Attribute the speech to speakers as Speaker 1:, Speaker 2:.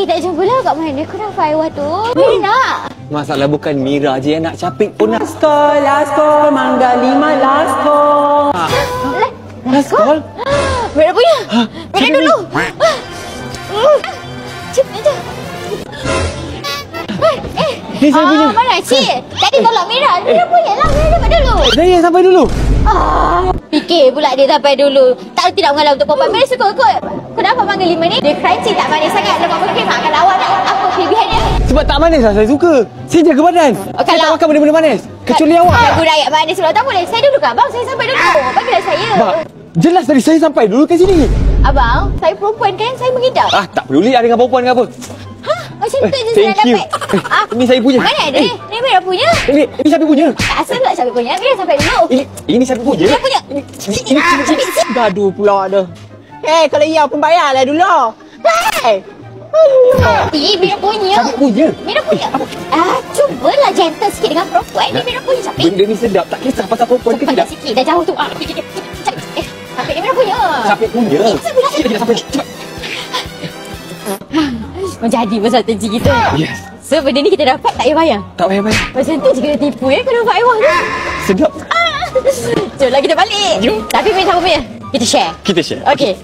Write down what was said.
Speaker 1: Tak jumpa lah kat mana kau dapat Aiwah tu? Mira.
Speaker 2: Masalah bukan Mira je yang nak capik pun nak. Last call, Mangga 5 last call.
Speaker 1: Last call? Mira punya. Mira dulu. Cepat je.
Speaker 2: Ni saya punya.
Speaker 1: Mana cik? Tadi tolak Mira. Mira punya lah. Mira dapat dulu.
Speaker 2: Saya sampai dulu.
Speaker 1: Fikir pula dia sampai dulu. Tak tidak mengalah untuk perempuan. Mira suka kot. Kenapa Mangga 5 ni? Dia crunchy tak manis sangat. Lepas mungkin makan awak tak. Apa kelebihannya?
Speaker 2: Sebab tak manis lah saya suka. Saya jaga badan. Saya tak makan benda-benda manis. Kecuali awak.
Speaker 1: Lagu rakyat manis sebab tak boleh. Saya dulu kan abang. Saya sampai dulu. Bagilah saya.
Speaker 2: Bang, jelas tadi saya sampai dulu kat sini.
Speaker 1: Abang, saya perempuan kan? Saya mengidap.
Speaker 2: Tak peduli ada dengan perempuan ke apa.
Speaker 1: Macam tu je saya nak
Speaker 2: Thank you.
Speaker 1: dapat.
Speaker 2: Ini saya punya.
Speaker 1: Mana ada? Ni Mira punya.
Speaker 2: Ini siapa punya?
Speaker 1: Asal tak siapa punya? Mira sampai dulu.
Speaker 2: Ini siapa punya?
Speaker 1: Mira punya.
Speaker 2: Ini gaduh pula dah.
Speaker 3: Kalau iya pun bayarlah dulu.
Speaker 1: Mira punya.
Speaker 2: Siapa punya?
Speaker 1: Mira punya. Cubalah gentle sikit dengan perempuan. Ni Mira punya sampai.
Speaker 2: Benda ni sedap. Tak kisah pasal perempuan ke tidak.
Speaker 1: Sikit dah jauh tu. Sampai ni Mira punya.
Speaker 2: Siapa punya? Sikit lagi sampai. Cepat.
Speaker 1: Menjadi strategi kita.
Speaker 2: Yes.
Speaker 1: So benda ni kita dapat tak payah bayar.
Speaker 2: Tak payah-payah.
Speaker 1: Macam tu je kita tipu kau dapat Aiwah tu.
Speaker 2: Sedap.
Speaker 1: Jomlah kita balik.
Speaker 2: Jom.
Speaker 1: Tapi Mira siapa punya? Kita share.
Speaker 2: Kita share.
Speaker 1: Okey.